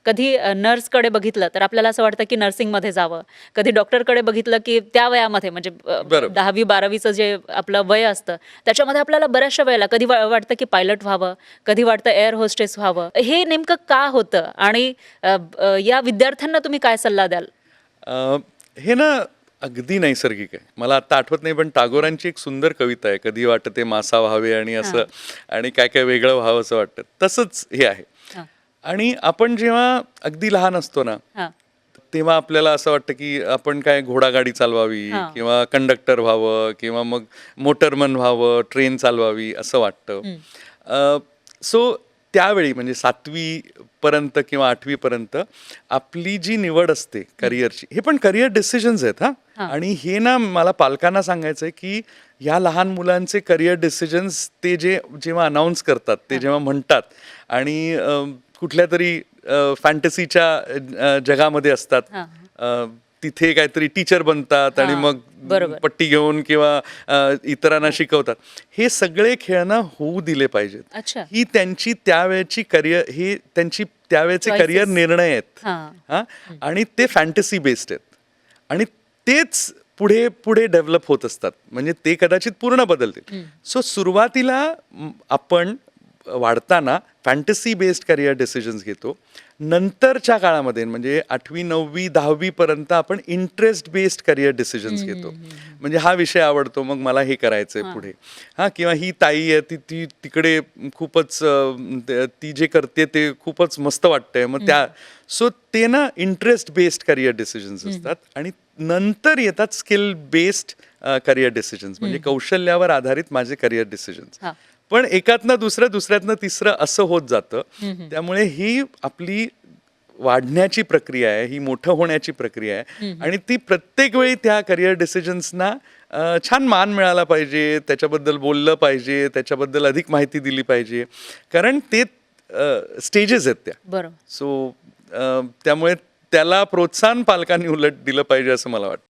कधी नर्सकडे बघितलं तर आपल्याला असं वाटतं की नर्सिंगमध्ये जावं, कधी डॉक्टरकडे बघितलं की त्या वयामध्ये म्हणजे बरोबर. 10वी-12वीचं जे आपलं वय असतं त्याच्यामध्ये आपल्याला बऱ्याचशा वेळेला कधी वाटतं की पायलट व्हावं, कधी वाटतं एअर होस्टेस व्हावं. हे नेमकं का होतं आणि या विद्यार्थ्यांना तुम्ही काय सल्ला द्याल? हे ना अगदी नैसर्गिक आहे. मला आता आठवत नाही, पण टागोरांची एक सुंदर कविता आहे, कधी वाटते मासा व्हावे आणि असं, आणि काय काय वेगळं व्हावं असं वाटतं. तसंच हे आहे. हां, आणि आपण जेव्हा अगदी लहान असतो ना, हां, तेव्हा तेव्हा आपल्याला असं वाटतं की आपण काय घोडागाडी चालवावी हां. किंवा कंडक्टर व्हावं किंवा मग मोटरमन व्हावं, ट्रेन चालवावी असं वाटतं. हं. सो त्यावेळी म्हणजे 7वी पर्यंत किंवा 8वी पर्यंत आपली जी निवड असते करिअरची, हे पण करिअर डिसिजन्स आहेत हा. हां. आणि हे ना मला पालकांना सांगायचं आहे की ह्या लहान मुलांचे करिअर डिसिजन्स ते जेव्हा अनाऊन्स करतात, ते जेव्हा म्हणतात आणि कुठल्या तरी फॅन्टसीच्या जगामध्ये असतात, हां, तिथे काहीतरी टीचर बनतात आणि हां. मग बरोबर. पट्टी घेऊन किंवा इतरांना शिकवतात. हे सगळे खेळणं होऊ दिले पाहिजेत. अच्छा. ही त्यांची त्यावेळची करिअर, हे त्यांची त्यावेळचे Choices. करिअर निर्णय आहेत. हां. हां, आणि ते फॅन्टसी बेस्ड आहेत आणि तेच पुढे पुढे डेव्हलप होत असतात. म्हणजे ते कदाचित पूर्ण बदलतील. सो सुरुवातीला आपण वाढताना फॅन्टसी बेस्ड करिअर डिसिजन्स घेतो. नंतरच्या काळामध्ये म्हणजे 8वी 9वी 10वी पर्यंत आपण इंटरेस्ट बेस्ड करिअर डिसिजन्स घेतो. म्हणजे हा विषय आवडतो, मग मला हे करायचंय पुढे. हां, किंवा ही ताई आहे, ती ती तिकडे खूपच ती जे करते ते खूपच मस्त वाटतंय, मग त्या सो ते ना इंटरेस्ट बेस्ड करिअर डिसिजन्स असतात. आणि नंतर येतात स्किल बेस्ड करिअर डिसिजन्स, म्हणजे कौशल्यावर आधारित माझे करिअर डिसिजन्स. हां. पण एकातनं दुसरं, दुसऱ्यातनं तिसरं असं होत जातं. त्यामुळे ही आपली वाढण्याची प्रक्रिया आहे, ही मोठं होण्याची प्रक्रिया आहे. आणि ती प्रत्येक वेळी त्या करिअर डिसिजन्सना छान मान मिळाला पाहिजे, त्याच्याबद्दल बोललं पाहिजे, त्याच्याबद्दल अधिक माहिती दिली पाहिजे, कारण ते स्टेजेस आहेत त्या. बरोबर. सो त्यामुळे त्याला प्रोत्साहन पालकांनी उलट दिलं पाहिजे असं मला वाटतं.